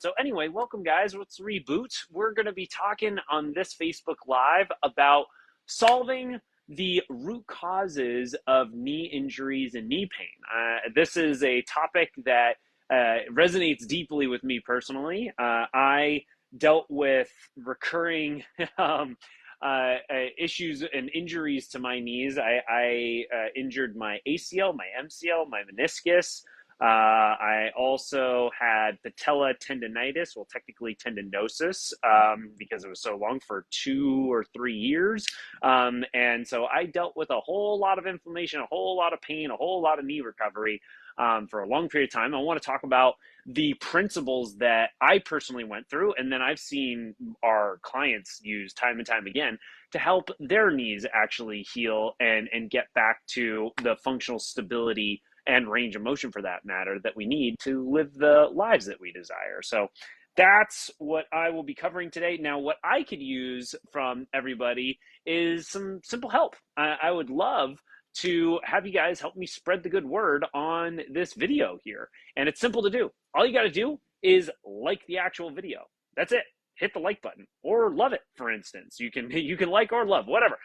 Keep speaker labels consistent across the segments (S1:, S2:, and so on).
S1: So anyway, welcome guys. Let's reboot. We're going to be talking on this Facebook Live about solving the root causes of knee injuries and knee pain. This is a topic that resonates deeply with me personally. I dealt with recurring issues and injuries to my knees. I injured my ACL, my MCL, my meniscus. I also had patella tendonitis, well, technically tendinosis, because it was so long for 2 or 3 years. And so I dealt with a whole lot of inflammation, a whole lot of pain, a whole lot of knee recovery for a long period of time. I want to talk about the principles that I personally went through, and then I've seen our clients use time and time again to help their knees actually heal and get back to the functional stability and range of motion, for that matter, that we need to live the lives that we desire. So that's what I will be covering today. Now, what I could use from everybody is some simple help. I would love to have you guys help me spread the good word on this video here. And it's simple to do. All you got to do is like the actual video. That's it. Hit the like button or love it, for instance. You can like or love, whatever.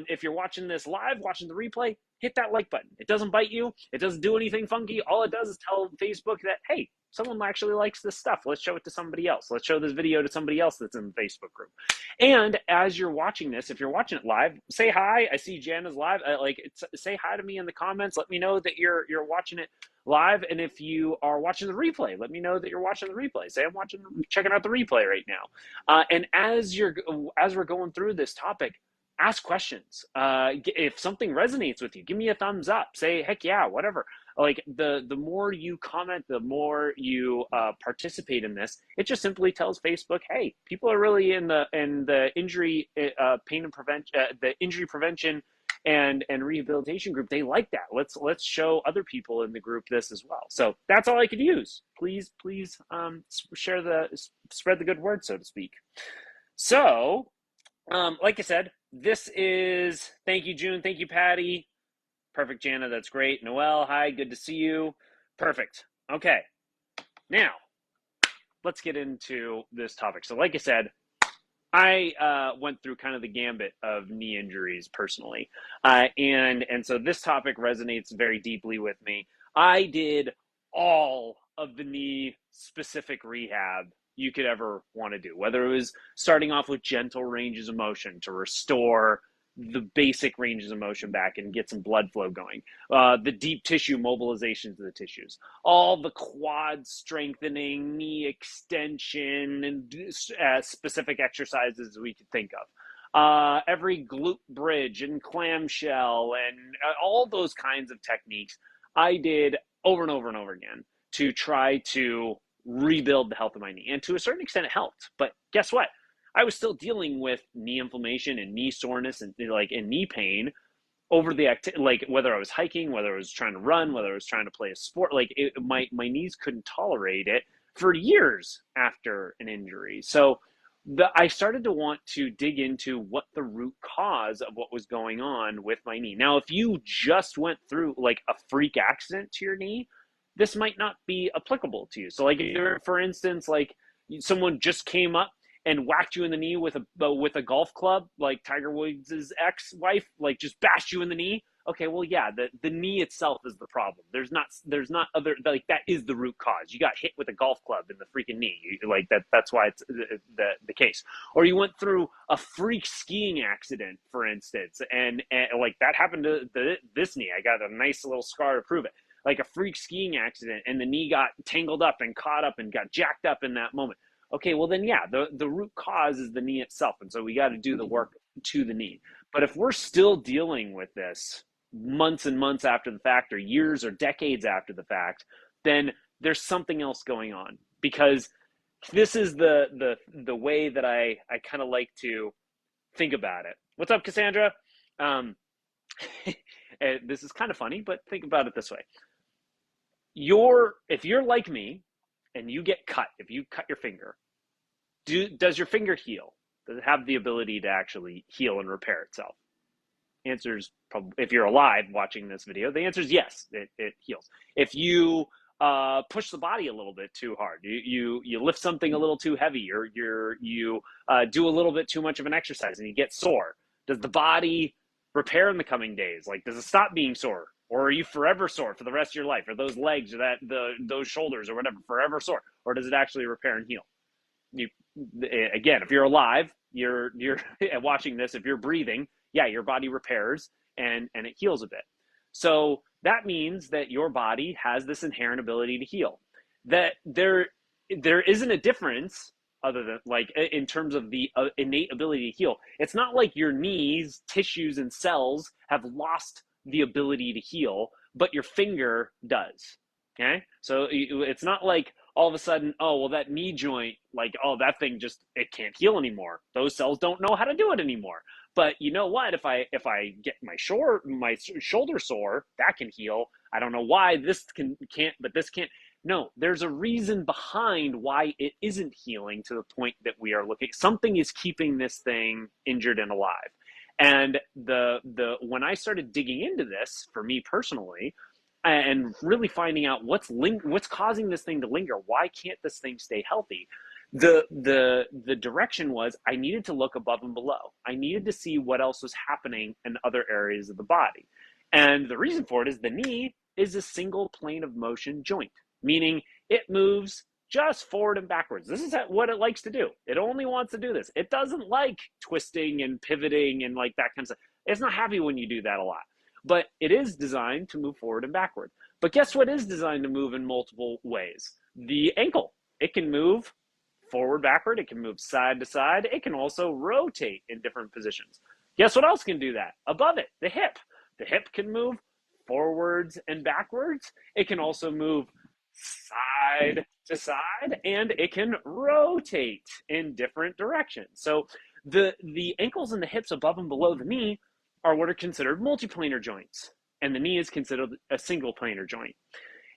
S1: If you're watching this live, watching the replay, hit that like button. It doesn't bite you. It doesn't do anything funky. All it does is tell Facebook that, hey, someone actually likes this stuff. Let's show it to somebody else. Let's show this video to somebody else that's in the Facebook group. And as you're watching this, if you're watching it live, say hi. I see Jana's live. Say hi to me in the comments. Let me know that you're watching it live. And if you are watching the replay, let me know that you're watching the replay. Say I'm checking out the replay right now. And as we're going through this topic, ask questions. If something resonates with you, give me a thumbs up. Say, heck yeah, whatever. Like the more you comment, the more you participate in this. It just simply tells Facebook, hey, people are really in the injury pain and prevention, the injury prevention and rehabilitation group. They like that. Let's show other people in the group this as well. So that's all I could use. Please spread the good word, so to speak. So like I said, this is, thank you, June. Thank you, Patty. Perfect, Jana. That's great. Noelle, hi. Good to see you. Perfect. Okay. Now, let's get into this topic. So like I said, I went through kind of the gambit of knee injuries personally. And so this topic resonates very deeply with me. I did all of the knee specific rehab you could ever want to do, whether it was starting off with gentle ranges of motion to restore the basic ranges of motion back and get some blood flow going, the deep tissue mobilizations of the tissues, all the quad strengthening, knee extension, and specific exercises we could think of, every glute bridge and clamshell and all those kinds of techniques I did over and over and over again to try to rebuild the health of my knee. And to a certain extent, it helped. But guess what? I was still dealing with knee inflammation and knee soreness and knee pain over whether I was hiking, whether I was trying to run, whether I was trying to play a sport. My knees couldn't tolerate it for years after an injury. So I started to want to dig into what the root cause of what was going on with my knee. Now, if you just went through like a freak accident to your knee, this might not be applicable to you. So for instance, like someone just came up and whacked you in the knee with a golf club, like Tiger Woods' ex-wife, like just bashed you in the knee. Okay, well, yeah, the knee itself is the problem. There's not other, like, that is the root cause. You got hit with a golf club in the freaking knee. That's why it's the case. Or you went through a freak skiing accident, for instance, and like that happened to this knee. I got a nice little scar to prove it. Like a freak skiing accident, and the knee got tangled up and caught up and got jacked up in that moment. Okay, well then, yeah, the root cause is the knee itself, and so we got to do the work to the knee. But if we're still dealing with this months and months after the fact, or years or decades after the fact, then there's something else going on. Because this is the way that I kind of like to think about it. What's up, Cassandra? This is kind of funny, but think about it this way. If you're like me and you get cut, if you cut your finger, does your finger heal? Does it have the ability to actually heal and repair itself? Answer's probably, if you're alive watching this video, the answer is yes, it heals. If you push the body a little bit too hard. You lift something a little too heavy, or you do a little bit too much of an exercise, and you get sore. Does the body repair in the coming days? Like, does it stop being sore, or are you forever sore for the rest of your life? Or those legs, or those shoulders, or whatever, forever sore, or does it actually repair and heal? You Again, if you're alive, you're watching this. If you're breathing, yeah, your body repairs and it heals a bit. So that means that your body has this inherent ability to heal. That there isn't a difference other than, like, in terms of the innate ability to heal. It's not like your knees, tissues, and cells have lost the ability to heal, but your finger does. Okay, so it's not like all of a sudden, oh, well, that knee joint, like, oh, that thing just, it can't heal anymore. Those cells don't know how to do it anymore. But you know what? If I get my shoulder sore, that can heal. I don't know why this can't, but this can't. No, there's a reason behind why it isn't healing to the point that we are looking. Something is keeping this thing injured and alive. And when I started digging into this, for me personally, and really finding out what's causing this thing to linger, why can't this thing stay healthy? The direction was, I needed to look above and below. I needed to see what else was happening in other areas of the body. And the reason for it is the knee is a single plane of motion joint, meaning it moves just forward and backwards. This is what it likes to do. It only wants to do this. It doesn't like twisting and pivoting and like that kind of stuff. It's not happy when you do that a lot. But it is designed to move forward and backward. But guess what is designed to move in multiple ways? The ankle. It can move forward, backward. It can move side to side. It can also rotate in different positions. Guess what else can do that? Above it, the hip. The hip can move forwards and backwards. It can also move side to side, and it can rotate in different directions. So the ankles and the hips above and below the knee are what are considered multiplanar joints, and the knee is considered a single planar joint.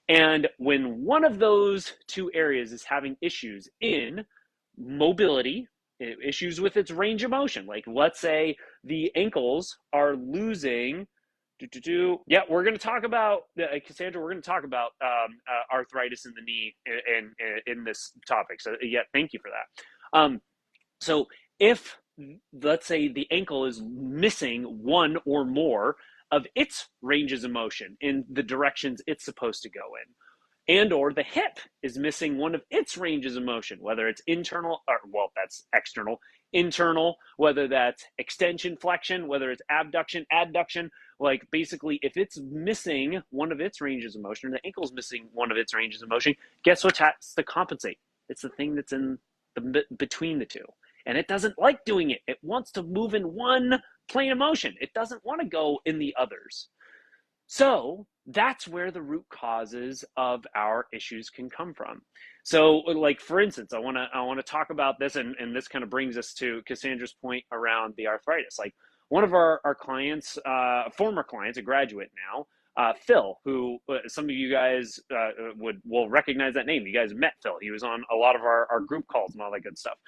S1: And when one of those two areas is having issues in mobility, issues with its range of motion, like let's say the ankles are losing, we're going to talk about, Cassandra, we're going to talk about arthritis in the knee in this topic. So yeah, thank you for that. So if, let's say, the ankle is missing one or more of its ranges of motion in the directions it's supposed to go in, and or the hip is missing one of its ranges of motion, whether it's internal, or, well, that's external, internal, whether that's extension, flexion, whether it's abduction, adduction, like basically if it's missing one of its ranges of motion, the ankle's missing one of its ranges of motion, guess what has to compensate? It's the thing that's in between the two. And it doesn't like doing it. It wants to move in one plane of motion. It doesn't want to go in the others. So that's where the root causes of our issues can come from. So, like, for instance, I want to talk about this, and this kind of brings us to Cassandra's point around the arthritis. Like, one of our clients, former clients, a graduate now, Phil, who some of you guys will recognize that name. You guys met Phil. He was on a lot of our group calls and all that good stuff.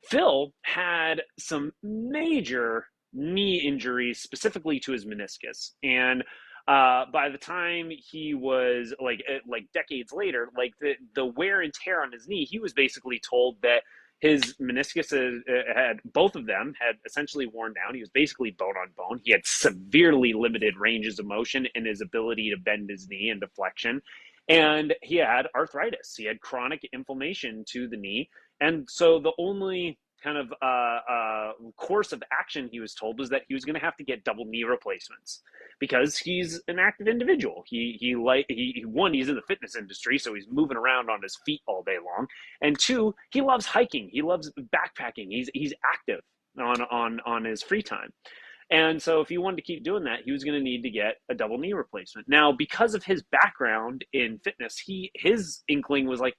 S1: Phil had some major knee injuries, specifically to his meniscus. And by the time he was like decades later, like the wear and tear on his knee, he was basically told that his meniscus had, both of them had essentially worn down. He was basically bone on bone. He had severely limited ranges of motion in his ability to bend his knee into flexion. And he had arthritis. He had chronic inflammation to the knee. And so the only kind of course of action he was told was that he was going to have to get double knee replacements because he's an active individual. He's in the fitness industry, so he's moving around on his feet all day long. And two, he loves hiking. He loves backpacking. He's active on his free time. And so if he wanted to keep doing that, he was going to need to get a double knee replacement. Now, because of his background in fitness, his inkling was like,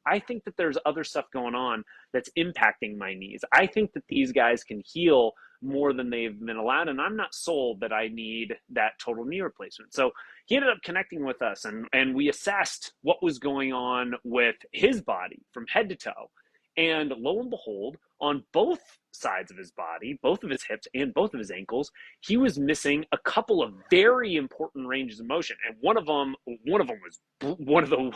S1: I think that there's other stuff going on that's impacting my knees. I think that these guys can heal more than they've been allowed, and I'm not sold that I need that total knee replacement. So he ended up connecting with us, and we assessed what was going on with his body from head to toe. And lo and behold, on both sides of his body, both of his hips and both of his ankles, he was missing a couple of very important ranges of motion. And one of them was one of the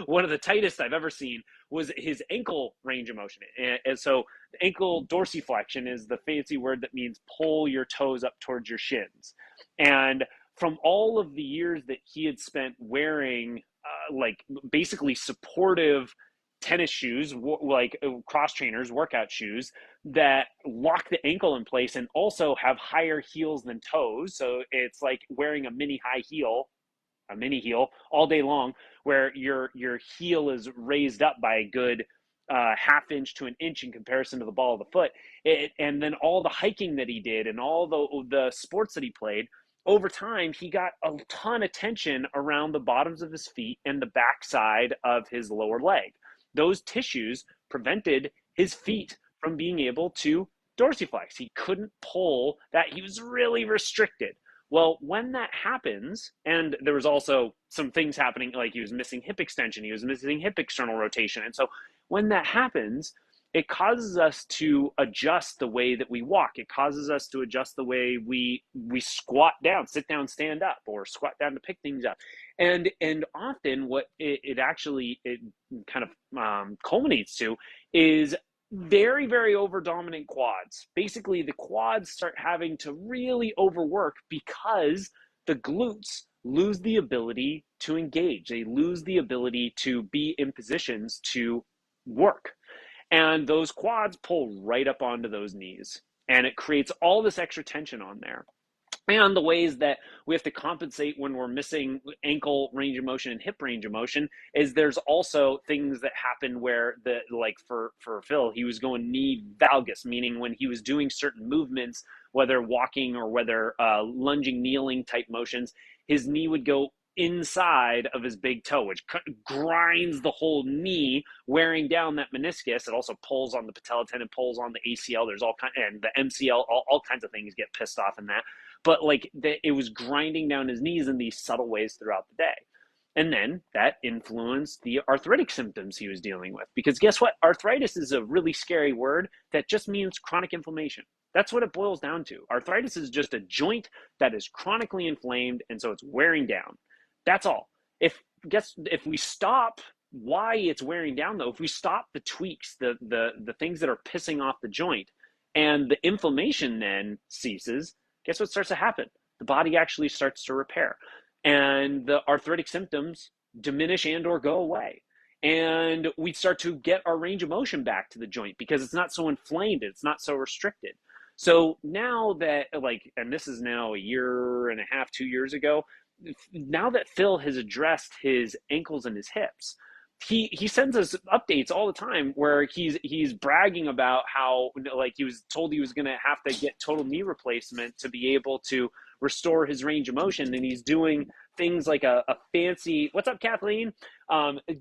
S1: one of the tightest I've ever seen was his ankle range of motion. And so ankle dorsiflexion is the fancy word that means pull your toes up towards your shins. And from all of the years that he had spent wearing like basically supportive tennis shoes, like cross trainers, workout shoes that lock the ankle in place and also have higher heels than toes. So it's like wearing a mini heel all day long, where your heel is raised up by a good half inch to an inch in comparison to the ball of the foot. And then all the hiking that he did and all the sports that he played, over time, he got a ton of tension around the bottoms of his feet and the backside of his lower leg. Those tissues prevented his feet from being able to dorsiflex. He couldn't pull that. He was really restricted. Well, when that happens, and there was also some things happening, like he was missing hip extension, he was missing hip external rotation. And so when that happens, it causes us to adjust the way that we walk. It causes us to adjust the way we squat down, sit down, stand up, or squat down to pick things up. And often what it kind of culminates to is very, very over dominant quads. Basically, the quads start having to really overwork because the glutes lose the ability to engage. They lose the ability to be in positions to work. And those quads pull right up onto those knees. And it creates all this extra tension on there. And the ways that we have to compensate when we're missing ankle range of motion and hip range of motion is there's also things that happen where like for Phil, he was going knee valgus, meaning when he was doing certain movements, whether walking or whether lunging, kneeling type motions, his knee would go inside of his big toe, which grinds the whole knee, wearing down that meniscus. It also pulls on the patella tendon, pulls on the ACL. There's all kind, and the MCL, all kinds of things get pissed off in that. But like it was grinding down his knees in these subtle ways throughout the day. And then that influenced the arthritic symptoms he was dealing with. Because guess what? Arthritis is a really scary word that just means chronic inflammation. That's what it boils down to. Arthritis is just a joint that is chronically inflamed, and so it's wearing down. That's all. If we stop why it's wearing down, though, if we stop the tweaks, the things that are pissing off the joint, and the inflammation then ceases, guess what starts to happen? The body actually starts to repair, and the arthritic symptoms diminish and or go away. And we start to get our range of motion back to the joint because it's not so inflamed, it's not so restricted. So now that, like, and this is now a year and a half, 2 years ago, now that Phil has addressed his ankles and his hips, he sends us updates all the time where he's bragging about how, like, he was told he was going to have to get total knee replacement to be able to restore his range of motion, and he's doing things like a fancy, what's up, Kathleen?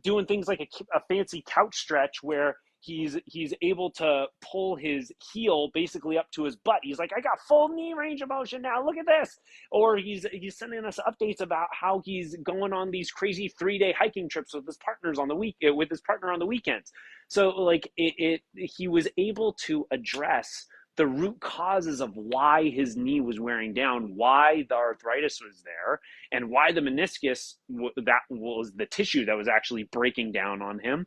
S1: Doing things like a fancy couch stretch where he's able to pull his heel basically up to his butt. He's like, I got full knee range of motion now. Look at this. Or he's sending us updates about how he's going on these crazy 3-day hiking trips with his partner on the weekends. So like he was able to address the root causes of why his knee was wearing down, why the arthritis was there, and why the meniscus, that was the tissue that was actually breaking down on him.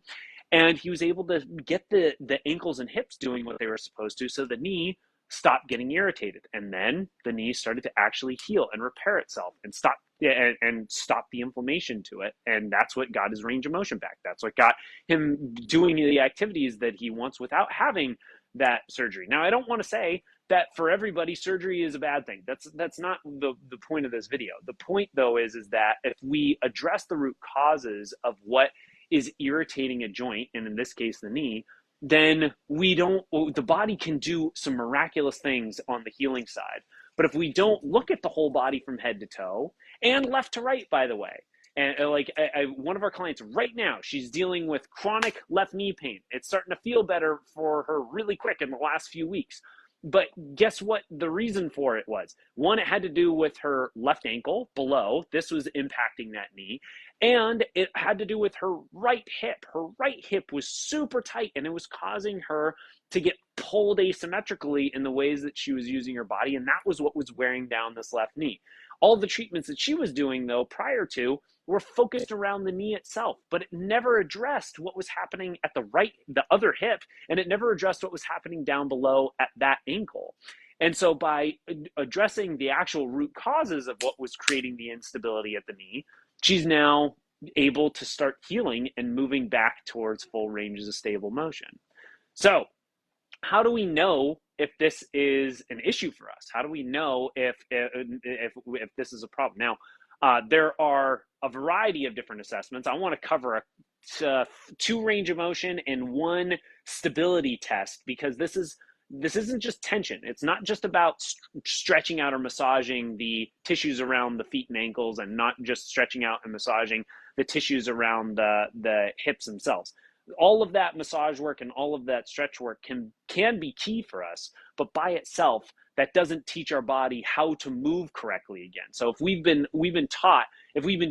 S1: And he was able to get the ankles and hips doing what they were supposed to, so the knee stopped getting irritated. And then the knee started to actually heal and repair itself and stop the inflammation to it. And that's what got his range of motion back. That's what got him doing the activities that he wants without having that surgery. Now, I don't want to say that for everybody surgery is a bad thing. That's not the point of this video. The point, though, is that if we address the root causes of what is irritating a joint, and in this case the knee, then the body can do some miraculous things on the healing side. But if we don't look at the whole body from head to toe, and left to right, by the way, and like one of our clients right now, she's dealing with chronic left knee pain. It's starting to feel better for her really quick in the last few weeks. but guess what the reason for it was? One, it had to do with her left ankle below. This was impacting that knee. And it had to do with her right hip. Her right hip was super tight, and it was causing her to get pulled asymmetrically in the ways that she was using her body. And that was what was wearing down this left knee. All the treatments that she was doing, though, prior to, were focused around the knee itself, but it never addressed what was happening at the other hip, and it never addressed what was happening down below at that ankle. And so by addressing the actual root causes of what was creating the instability at the knee, she's now able to start healing and moving back towards full ranges of stable motion. So how do we know if this is an issue for us? How do we know if this is a problem? Now, there are a variety of different assessments. I want to cover two range of motion and one stability test, because this isn't just tension. It's not just about stretching out or massaging the tissues around the feet and ankles, and not just stretching out and massaging the tissues around the hips themselves. All of that massage work and all of that stretch work can be key for us, but by itself, that doesn't teach our body how to move correctly again. So if we've been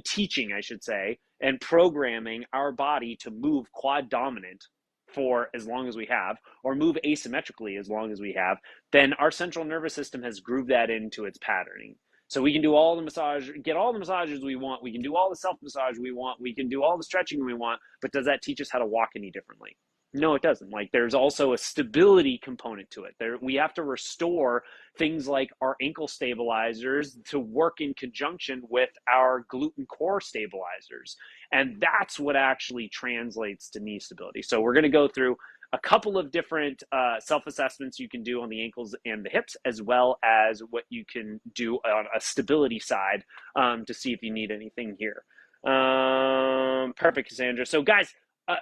S1: teaching, I should say, and programming our body to move quad dominant for as long as we have, or move asymmetrically as long as we have, then our central nervous system has grooved that into its patterning. So we can do all the massage, get all the massages we want. We can do all the self-massage we want. We can do all the stretching we want. But does that teach us how to walk any differently? No, it doesn't. Like, there's also a stability component to it. We have to restore things like our ankle stabilizers to work in conjunction with our glute and core stabilizers. And that's what actually translates to knee stability. So we're going to go through a couple of different self-assessments you can do on the ankles and the hips, as well as what you can do on a stability side to see if you need anything here. Perfect, Cassandra. So guys,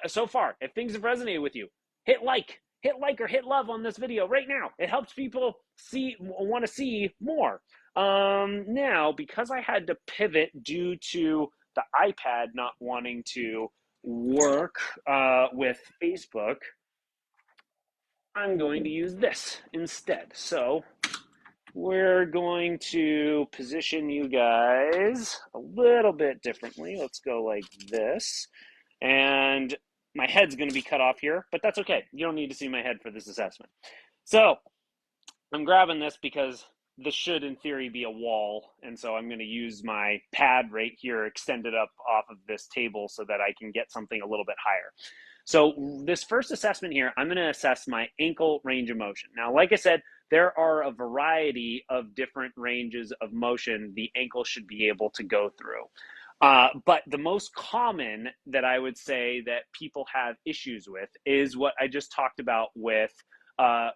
S1: so far, if things have resonated with you, hit like or hit love on this video right now. It helps people want to see more. Now, because I had to pivot due to the iPad not wanting to work with Facebook, I'm going to use this instead. So we're going to position you guys a little bit differently. Let's go like this. And my head's going to be cut off here, but that's okay. You don't need to see my head for this assessment. So I'm grabbing this because this should, in theory, be a wall. And so I'm going to use my pad right here, extended up off of this table so that I can get something a little bit higher. So this first assessment here, I'm going to assess my ankle range of motion. Now, like I said, there are a variety of different ranges of motion the ankle should be able to go through. But the most common that I would say that people have issues with is what I just talked about with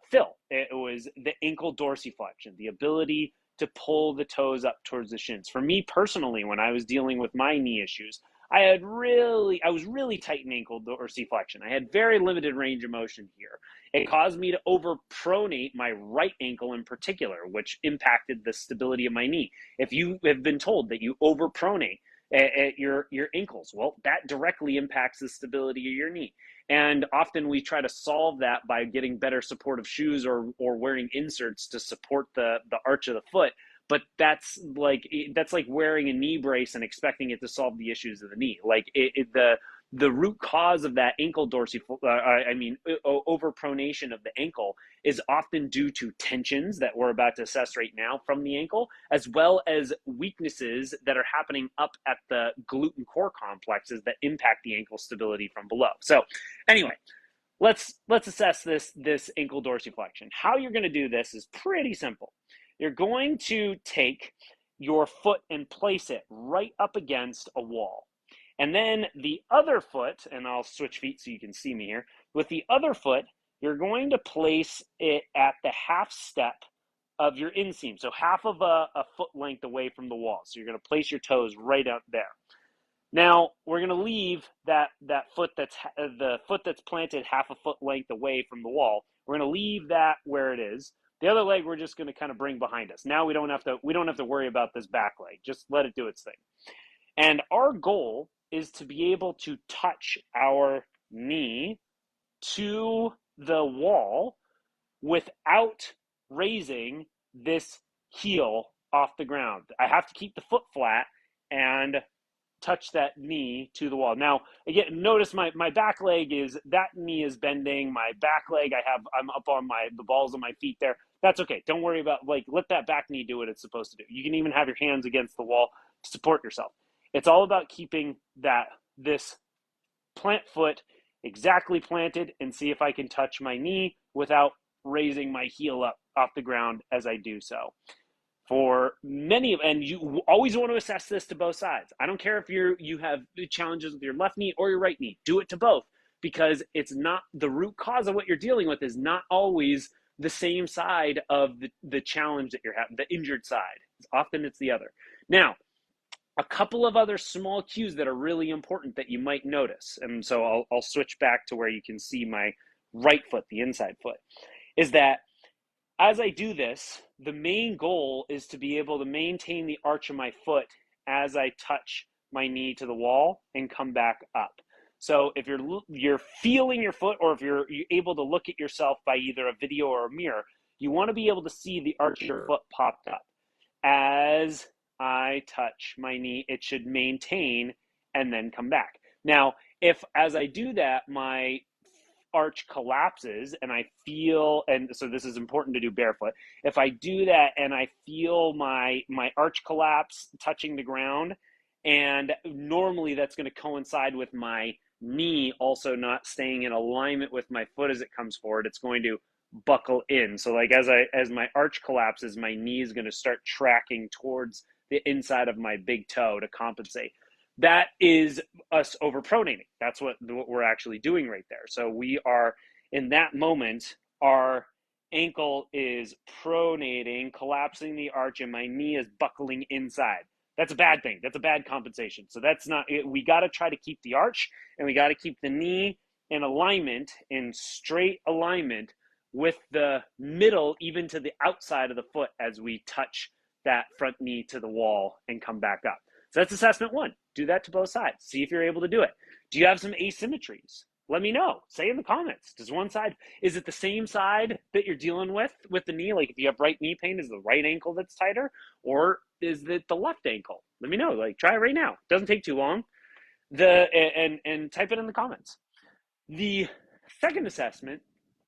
S1: Phil. It was the ankle dorsiflexion, the ability to pull the toes up towards the shins. For me personally, when I was dealing with my knee issues, I was really tight in ankle dorsiflexion. I had very limited range of motion here. It caused me to overpronate my right ankle in particular, which impacted the stability of my knee. If you have been told that you overpronate at your ankles, well, that directly impacts the stability of your knee. And often we try to solve that by getting better supportive shoes or wearing inserts to support the arch of the foot. But that's like wearing a knee brace and expecting it to solve the issues of the knee. Like the root cause of that ankle overpronation of the ankle is often due to tensions that we're about to assess right now from the ankle, as well as weaknesses that are happening up at the glute and core complexes that impact the ankle stability from below. So anyway, let's assess this ankle dorsiflexion. How you're going to do this is pretty simple. You're going to take your foot and place it right up against a wall. And then the other foot, and I'll switch feet so you can see me here. With the other foot, you're going to place it at the half step of your inseam. So half of a foot length away from the wall. So you're going to place your toes right out there. Now, we're going to leave that foot the foot that's planted half a foot length away from the wall. We're going to leave that where it is. The other leg we're just going to kind of bring behind us. Now we don't have to worry about this back leg. Just let it do its thing. And our goal is to be able to touch our knee to the wall without raising this heel off the ground. I have to keep the foot flat and touch that knee to the wall. Now, again, notice my back leg is, that knee is bending. My back leg, I'm up on the balls of my feet there. That's okay. Don't worry about, let that back knee do what it's supposed to do. You can even have your hands against the wall to support yourself. It's all about keeping this plant foot exactly planted, and see if I can touch my knee without raising my heel up off the ground as I do so. For many, and you always want to assess this to both sides. I don't care if you have challenges with your left knee or your right knee. Do it to both, because it's not, the root cause of what you're dealing with is not always the same side of the challenge that you're having, the injured side. Often it's the other. Now, a couple of other small cues that are really important that you might notice, and so I'll switch back to where you can see my right foot, the inside foot, is that as I do this, the main goal is to be able to maintain the arch of my foot as I touch my knee to the wall and come back up. So if you're feeling your foot, or if you're able to look at yourself by either a video or a mirror, you want to be able to see the arch of your foot popped up. As I touch my knee, it should maintain and then come back. Now, if as I do that, my arch collapses and I feel, and so this is important to do barefoot, if I do that and I feel my arch collapse touching the ground, and normally that's going to coincide with my knee also not staying in alignment with my foot as it comes forward, it's going to buckle in. So as my arch collapses, my knee is going to start tracking towards the inside of my big toe to compensate. That is us overpronating. That's what we're actually doing right there. So we are, in that moment, our ankle is pronating, collapsing the arch, and my knee is buckling inside. That's a bad thing. That's a bad compensation. So that's not, we got to try to keep the arch, and we got to keep the knee in alignment, in straight alignment with the middle, even to the outside of the foot, as we touch that front knee to the wall and come back up. So that's assessment one. Do that to both sides. See if you're able to do it. Do you have some asymmetries? Let me know. Say in the comments. Does one side, is it the same side that you're dealing with the knee? Like if you have right knee pain, is the right ankle that's tighter, or is it the left ankle? Let me know. Like, try it right now. It doesn't take too long. And type it in the comments. The second assessment,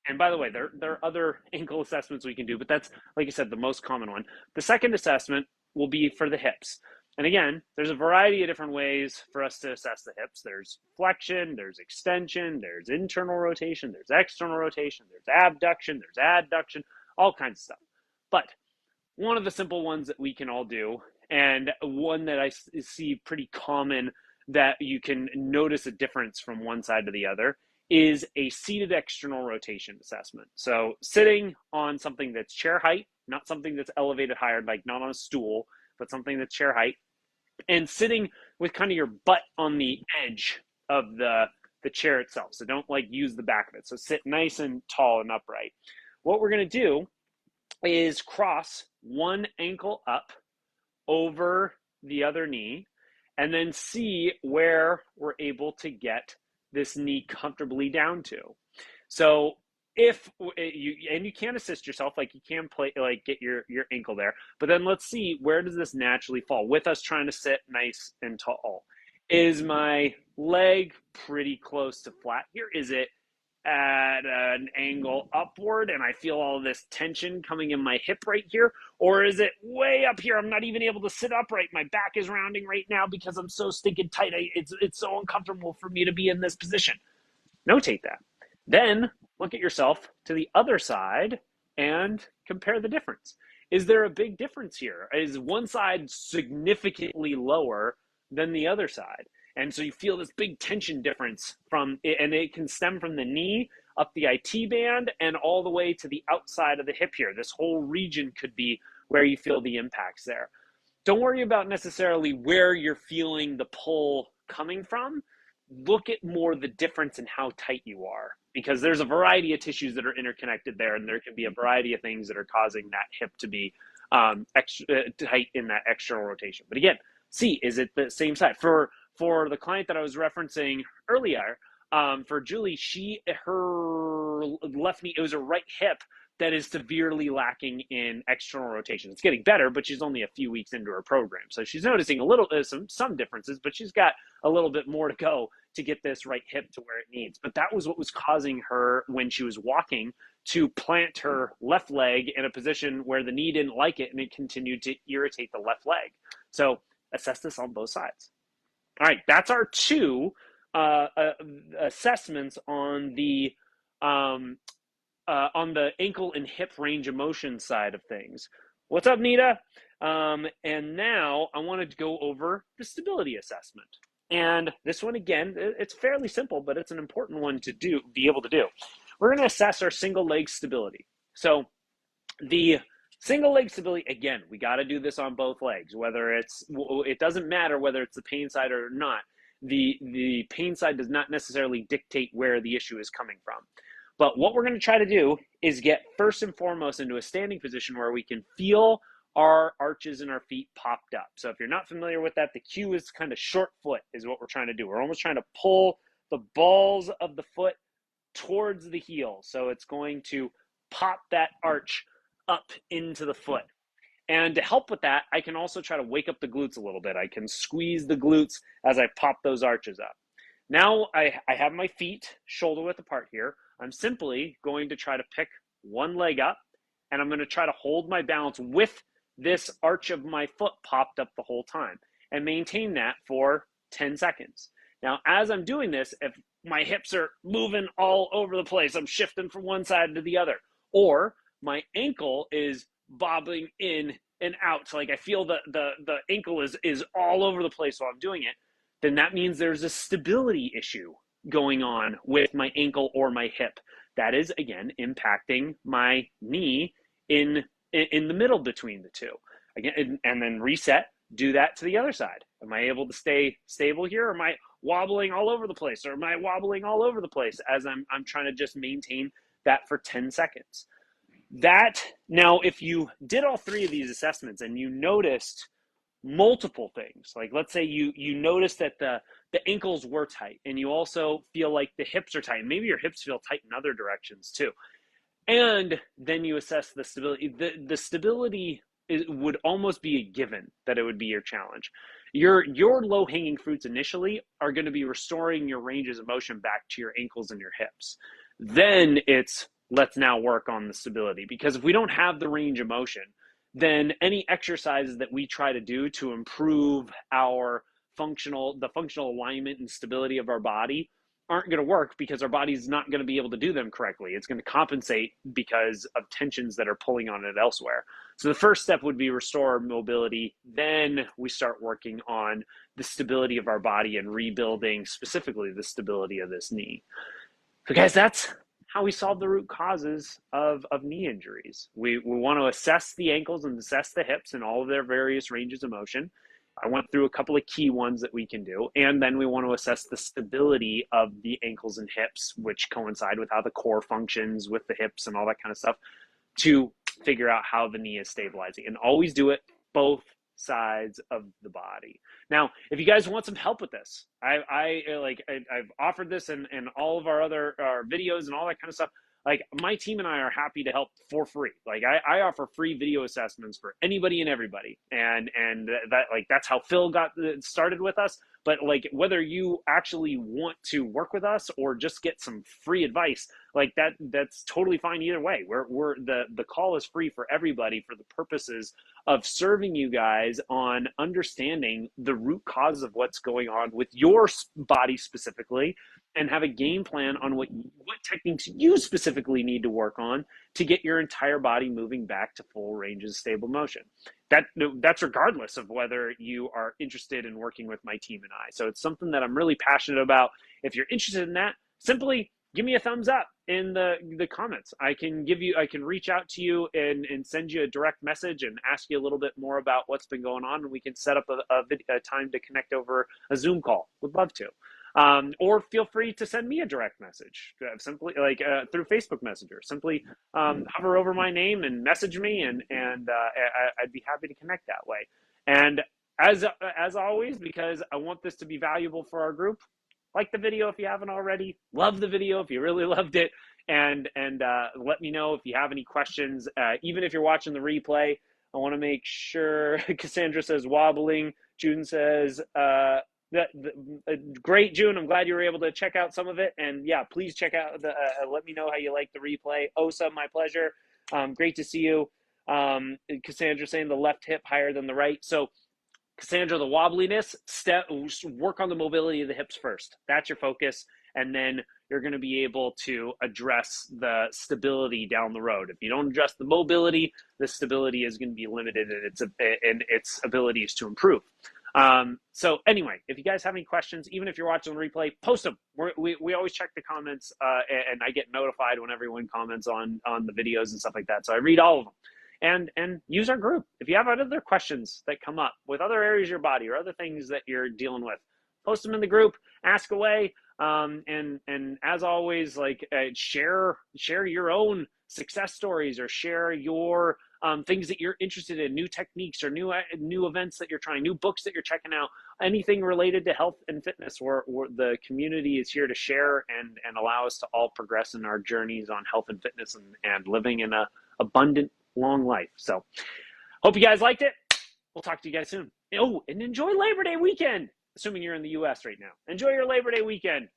S1: and by the way, there are other ankle assessments we can do, but that's, like I said, the most common one. The second assessment will be for the hips. And again, there's a variety of different ways for us to assess the hips. There's flexion, there's extension, there's internal rotation, there's external rotation, there's abduction, there's adduction, all kinds of stuff. But one of the simple ones that we can all do, and one that I see pretty common that you can notice a difference from one side to the other, is a seated external rotation assessment. So sitting on something that's chair height, not something that's elevated higher, like not on a stool, but something that's chair height, and sitting with kind of your butt on the edge of the chair itself. So don't use the back of it. So sit nice and tall and upright. What we're going to do is cross one ankle up over the other knee, and then see where we're able to get this knee comfortably down to. So if you can assist yourself, you can play, get your ankle there, but then let's see, where does this naturally fall with us trying to sit nice and tall? Is my leg pretty close to flat here? Is it at an angle upward and I feel all this tension coming in my hip right here? Or is it way up here? I'm not even able to sit upright. My back is rounding right now because I'm so stinking tight. It's so uncomfortable for me to be in this position. Notate that. Then look at yourself to the other side and compare the difference. Is there a big difference here? Is one side significantly lower than the other side? And so you feel this big tension difference from it, and it can stem from the knee up the IT band and all the way to the outside of the hip here. This whole region could be where you feel the impacts there. Don't worry about necessarily where you're feeling the pull coming from. Look at more the difference in how tight you are, because there's a variety of tissues that are interconnected there, and there can be a variety of things that are causing that hip to be extra tight in that external rotation. But again, see, is it the same side? For the client that I was referencing earlier, for Julie, her left knee, it was a right hip, that is severely lacking in external rotation. It's getting better, but she's only a few weeks into her program. So she's noticing a little, some differences, but she's got a little bit more to go to get this right hip to where it needs. But that was what was causing her, when she was walking, to plant her left leg in a position where the knee didn't like it, and it continued to irritate the left leg. So assess this on both sides. All right, that's our two assessments on the ankle and hip range of motion side of things. What's up, Nita? And now I wanted to go over the stability assessment. And this one, again, it's fairly simple, but it's an important one to be able to do. We're going to assess our single leg stability. So the single leg stability, again, we got to do this on both legs, it doesn't matter whether it's the pain side or not. The pain side does not necessarily dictate where the issue is coming from. But what we're going to try to do is get first and foremost into a standing position where we can feel our arches in our feet popped up. So if you're not familiar with that, the cue is kind of short foot is what we're trying to do. We're almost trying to pull the balls of the foot towards the heel. So it's going to pop that arch up into the foot. And to help with that, I can also try to wake up the glutes a little bit. I can squeeze the glutes as I pop those arches up. Now I have my feet shoulder width apart here. I'm simply going to try to pick one leg up, and I'm going to try to hold my balance with this arch of my foot popped up the whole time and maintain that for 10 seconds. Now, as I'm doing this, if my hips are moving all over the place, I'm shifting from one side to the other, or my ankle is bobbing in and out, so like I feel the ankle is all over the place while I'm doing it, then that means there's a stability issue going on with my ankle or my hip. That is, again, impacting my knee in the middle between the two. Again, and then reset, do that to the other side. Am I able to stay stable here, or am I wobbling all over the place, or am I wobbling all over the place as I'm trying to just maintain that for 10 seconds? Now, if you did all three of these assessments and you noticed multiple things, like let's say you noticed that the ankles were tight, and you also feel like the hips are tight, maybe your hips feel tight in other directions too, and then you assess the stability, the stability would almost be a given that it would be your challenge. Your low-hanging fruits initially are going to be restoring your ranges of motion back to your ankles and your hips. Then it's, let's now work on the stability, because if we don't have the range of motion, then any exercises that we try to do to improve the functional alignment and stability of our body aren't going to work, because our body's not going to be able to do them correctly. It's going to compensate because of tensions that are pulling on it elsewhere. So the first step would be restore mobility. Then we start working on the stability of our body and rebuilding specifically the stability of this knee. So guys, that's how we solve the root causes of knee injuries. We want to assess the ankles and assess the hips and all of their various ranges of motion. I went through a couple of key ones that we can do. And then we want to assess the stability of the ankles and hips, which coincide with how the core functions with the hips and all that kind of stuff, to figure out how the knee is stabilizing. And always do it both sides of the body. Now, if you guys want some help with this, I've offered this in all of our videos and all that kind of stuff. Like, my team and I are happy to help for free. Like, I offer free video assessments for anybody and everybody. And that's how Phil got started with us. But like, whether you actually want to work with us or just get some free advice, like that's totally fine either way. The call is free for everybody for the purposes of serving you guys on understanding the root causes of what's going on with your body specifically, and have a game plan on what techniques you specifically need to work on to get your entire body moving back to full ranges of stable motion. That's regardless of whether you are interested in working with my team and I. So it's something that I'm really passionate about. If you're interested in that, simply give me a thumbs up in the comments. I can reach out to you and send you a direct message and ask you a little bit more about what's been going on, and we can set up a time to connect over a Zoom call. Would love to. Or feel free to send me a direct message, simply through Facebook Messenger. Simply hover over my name and message me, and I'd be happy to connect that way. And as always, because I want this to be valuable for our group, like the video if you haven't already, love the video if you really loved it, and let me know if you have any questions. Even if you're watching the replay, I want to make sure. Cassandra says wobbling. June says great, June. I'm glad you were able to check out some of it. And yeah, please check out the. Let me know how you like the replay. Osa, my pleasure. Great to see you. Cassandra saying the left hip higher than the right. So Cassandra, the wobbliness, work on the mobility of the hips first. That's your focus. And then you're going to be able to address the stability down the road. If you don't address the mobility, the stability is going to be limited in its abilities to improve. So anyway, if you guys have any questions, even if you're watching the replay, post them. We always check the comments, and I get notified when everyone comments on the videos and stuff like that. So I read all of them. And use our group. If you have other questions that come up with other areas of your body or other things that you're dealing with, post them in the group, ask away. And as always, share your own success stories, or share your things that you're interested in, new techniques or new events that you're trying, new books that you're checking out, anything related to health and fitness. Where the community is here to share and allow us to all progress in our journeys on health and fitness and living in a abundant, long life. So hope you guys liked it. We'll talk to you guys soon. Oh, and enjoy Labor Day weekend, assuming you're in the US right now. Enjoy your Labor Day weekend.